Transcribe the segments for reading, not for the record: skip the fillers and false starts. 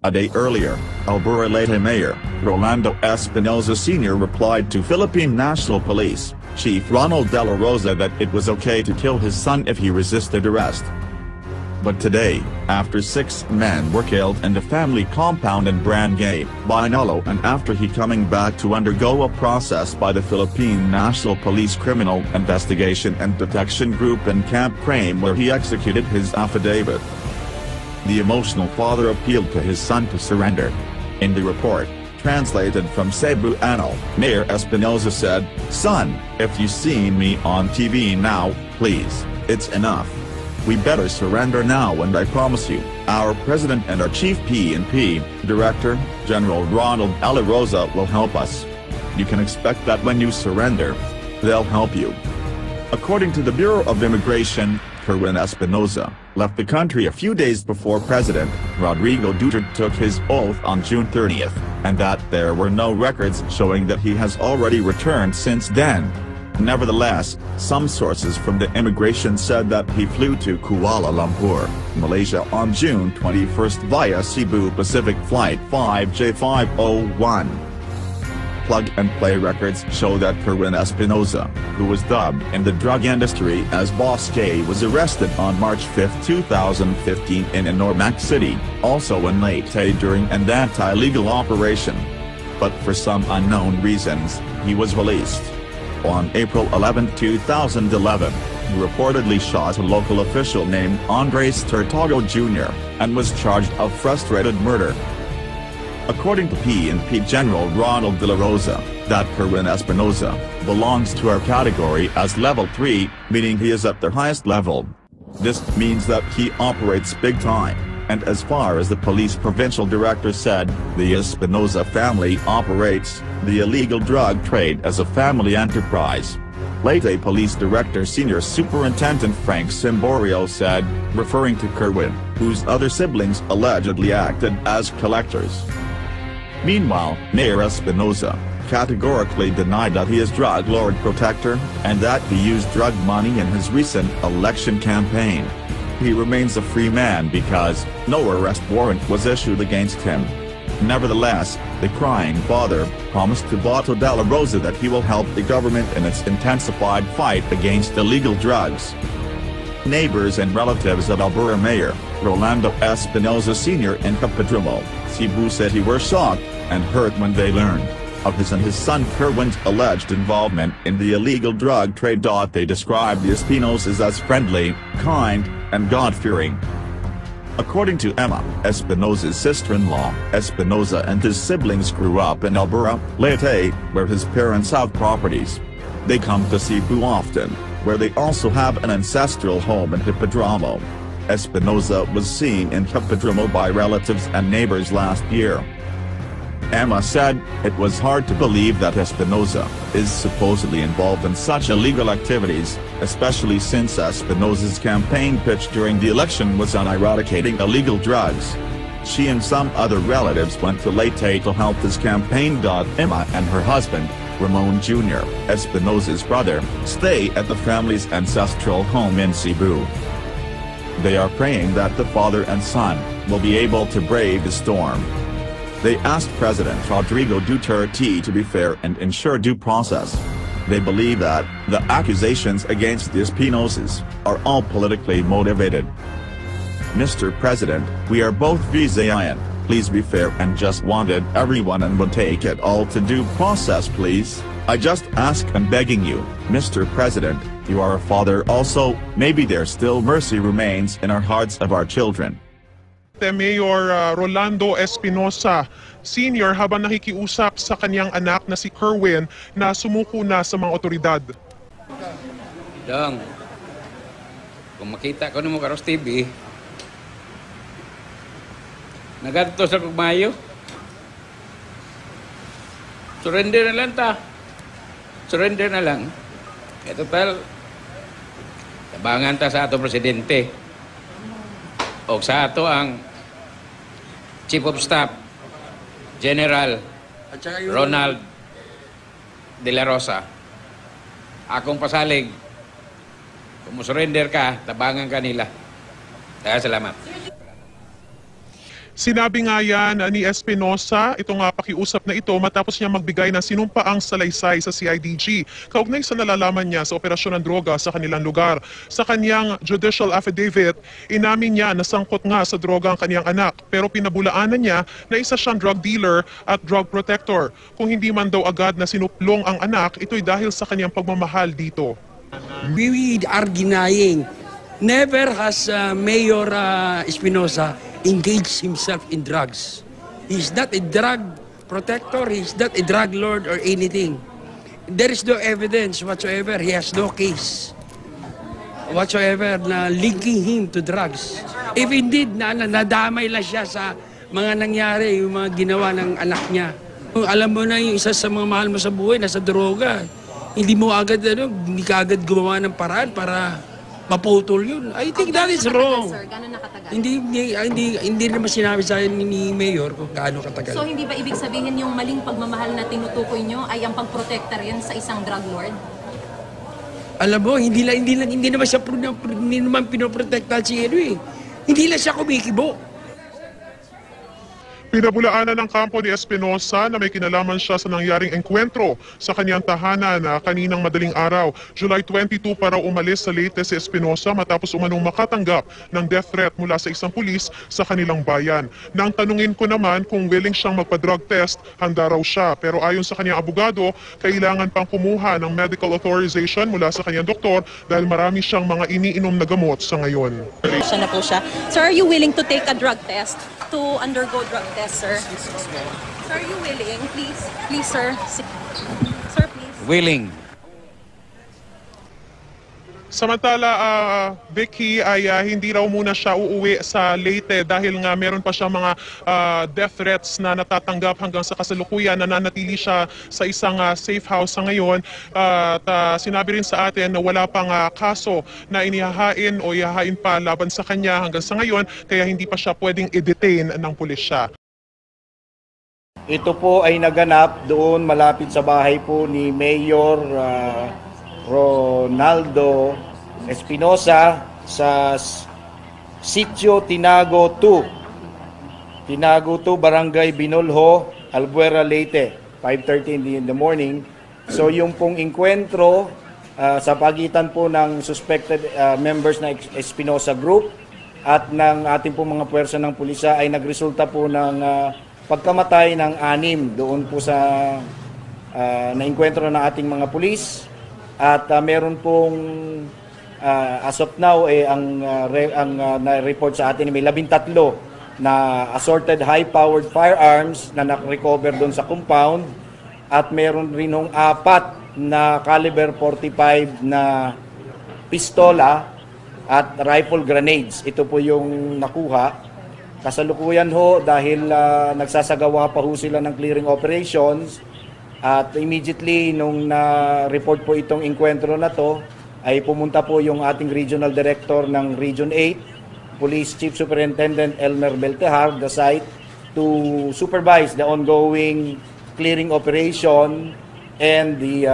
A day earlier, Albura Leyte Mayor Rolando Espinoza Sr. replied to Philippine National Police Chief Ronald De La Rosa that it was okay to kill his son if he resisted arrest. But today, after 6 men were killed in the family compound in Barangay Binolo and after he coming back to undergo a process by the Philippine National Police Criminal Investigation and Detection Group in Camp Crame where he executed his affidavit. The emotional father appealed to his son to surrender. In the report, translated from Cebuano, Mayor Espinoza said, "Son, if you seen me on TV now, please, it's enough. We better surrender now and I promise you, our President and our Chief P&P Director, General Ronald De La Rosa will help us. You can expect that when you surrender, they'll help you." According to the Bureau of Immigration, Kerwin Espinoza left the country a few days before President Rodrigo Duterte took his oath on June 30th, and that there were no records showing that he has already returned since then. Nevertheless, some sources from the immigration said that he flew to Kuala Lumpur, Malaysia on June 21st via Cebu Pacific Flight 5J501. Plug-and-play records show that Kerwin Espinoza, who was dubbed in the drug industry as Boss K, was arrested on March 5, 2015 in Enormac City, also in Leyte during an anti-legal operation. But for some unknown reasons, he was released. On April 11, 2011, he reportedly shot a local official named Andres Tortago Jr. and was charged of frustrated murder. According to P&P General Ronald De La Rosa, that Kerwin Espinoza belongs to our category as Level 3, meaning he is at the highest level. This means that he operates big time, and as far as the police provincial director said, the Espinoza family operates the illegal drug trade as a family enterprise. Leyte Police Director Senior Superintendent Frank Simborio said, referring to Kerwin, whose other siblings allegedly acted as collectors. Meanwhile, Mayor Espinoza categorically denied that he is drug lord protector, and that he used drug money in his recent election campaign. He remains a free man because no arrest warrant was issued against him. Nevertheless, the crying father promised to Bato De La Rosa that he will help the government in its intensified fight against illegal drugs. Neighbors and relatives of Albura Mayor Rolando Espinoza Sr. in Capodromo, Cebu said he were shocked and hurt when they learned of his and his son Kerwin's alleged involvement in the illegal drug trade. They described the Espinozas as friendly, kind, and God-fearing. According to Emma, Espinoza's sister-in-law, Espinoza and his siblings grew up in Albura, Leyte, where his parents have properties. They come to Cebu often, where they also have an ancestral home in Hippodromo. Espinoza was seen in Hippodromo by relatives and neighbors last year. Emma said, "It was hard to believe that Espinoza is supposedly involved in such illegal activities, especially since Espinoza's campaign pitch during the election was on eradicating illegal drugs." She and some other relatives went to Leyte to help his campaign. Emma and her husband, Ramon Jr., Espinoza's brother, stay at the family's ancestral home in Cebu. They are praying that the father and son will be able to brave the storm. They asked President Rodrigo Duterte to be fair and ensure due process. They believe that the accusations against the Espinozas are all politically motivated. "Mr. President, we are both Visayan, please be fair and just wanted everyone and would take it all to due process please. I just ask and begging you, Mr. President, you are a father also, maybe there still mercy remains in our hearts of our children." Mayor Rolando Espinoza Sr. habang nakikiusap sa kanyang anak na si Kerwin na sumuko na sa mga otoridad. Dong, kung makita ko mo karos TV, nagadto sa kugmayo, surrender na lang ta. Surrender na lang. E total, tabangan ta sa ato presidente. O sa ato ang Chief of Staff, General Ronald De La Rosa. Akong pasalig, kung surrender ka, tabangan ka nila. Salamat. Sinabi nga yan ni Espinosa, itong pakiusap na ito matapos niya magbigay ng sinumpaang salaysay sa CIDG kaugnay sa nalalaman niya sa operasyon ng droga sa kanilang lugar. Sa kanyang judicial affidavit, inamin niya na sangkot nga sa droga ang kanyang anak pero pinabulaanan niya na isa siyang drug dealer at drug protector. Kung hindi man daw agad na sinuplong ang anak, ito'y dahil sa kanyang pagmamahal dito. We are denying never has Mayor Espinosa engaged himself in drugs. He's not a drug protector, he's not a drug lord or anything. There is no evidence whatsoever, he has no case whatsoever na linking him to drugs. If indeed nadamay lang siya sa mga nangyari, yung mga ginawa ng anak niya. Alam mo na yung isa sa mga mahal mo sa buhay, nasa droga. Hindi mo agad, hindi ka agad gumawa ng paraan para maputol yun. I think that is wrong. Sir, gano'n nakatagal? Hindi naman sinabi sa akin ni Mayor kung gaano katagal. So hindi ba ibig sabihin yung maling pagmamahal na tinutukoy nyo ay ang pagprotekta rin sa isang drug lord? Alam mo, hindi naman siya hindi naman pinoprotekta si Hindi lang siya kumikibo. Pinabulaanan ng kampo ni Espinosa na may kinalaman siya sa nangyaring engkwentro sa kanyang tahanan kaninang madaling araw. July 22 para umalis sa Leyte si Espinosa matapos umanong makatanggap ng death threat mula sa isang pulis sa kanilang bayan. Nang tanungin ko naman kung willing siyang magpa-drug test, handa raw siya. Pero ayon sa kanyang abogado, kailangan pang kumuha ng medical authorization mula sa kanyang doktor dahil marami siyang mga iniinom na gamot sa ngayon. Siya na po siya. Sir, are you willing to take a drug test? To undergo drug test, sir? Sir, are you willing? Please, sir. Sir, please. Willing. Samantala, Vicky ay hindi raw muna siya uuwi sa Leyte dahil nga meron pa siya mga death threats na natatanggap hanggang sa kasalukuyan. Nananatili siya sa isang safe house sa ngayon. Sinabi rin sa atin na wala pang kaso na inihahain o ihahain pa laban sa kanya hanggang sa ngayon, kaya hindi pa siya pwedeng i-detain ng pulisya. Ito po ay naganap doon malapit sa bahay po ni Mayor Ronaldo Espinosa sa Sitio Tinago 2, Barangay Binolho, Albuera, Leyte, 5:30 in the morning. So yung pong inkwentro sa pagitan po ng suspected members ng Espinosa Group at ng ating po mga puwersa ng pulisya ay nagresulta po ng pagkamatay ng 6 doon po sa nainkwentro ng ating mga pulis. At meron pong as of now ang na-report sa atin may 13 na assorted high-powered firearms na na-recover doon sa compound at meron rin 4 na caliber 45 na pistola at rifle grenades. Ito po yung nakuha. Kasalukuyan ho dahil nagsasagawa pa ho sila ng clearing operations. At immediately nung na-report po itong inkwentro na to, ay pumunta po yung ating Regional Director ng Region 8, Police Chief Superintendent Elmer Beltehar, the site, to supervise the ongoing clearing operation and the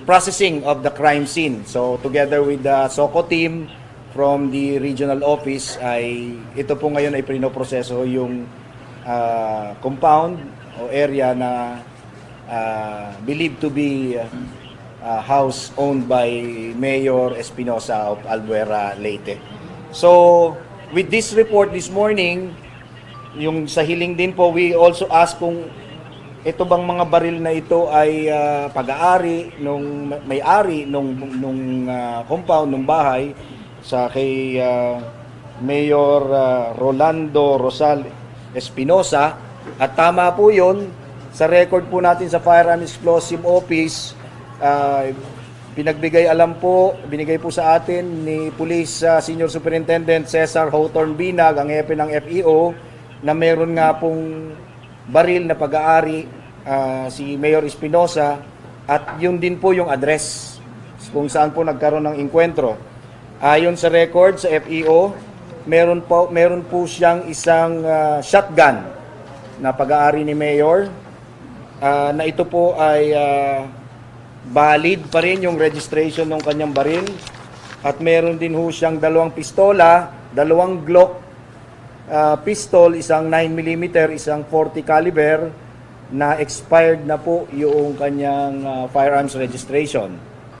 processing of the crime scene. So together with the SOCO team from the regional office, ay ito po ngayon ay pinoproseso yung compound o area na believed to be house owned by Mayor Espinosa of Albuera, Leyte. So, with this report this morning, yung sa hiling din po, we also ask kung ito bang mga baril na ito ay pag-aari nung may-ari nung compound, nung bahay sa kay Mayor Rolando Rosal Espinosa. At tama po yun, sa record po natin sa Firearm Explosive Office, binigay po sa atin ni Police Senior Superintendent Cesar Hawthorne Binag, ang hepe ng FEO, na meron nga pong baril na pag-aari si Mayor Espinosa at yun din po yung address kung saan po nagkaroon ng inkwentro. Ayon sa record sa FEO, meron po siyang isang shotgun na pag-aari ni Mayor, na ito po ay valid pa rin yung registration ng kanyang baril, at meron din ho siyang 2 pistola, 2 Glock pistol, isang 9mm, isang 40 caliber na expired na po yung kanyang firearms registration.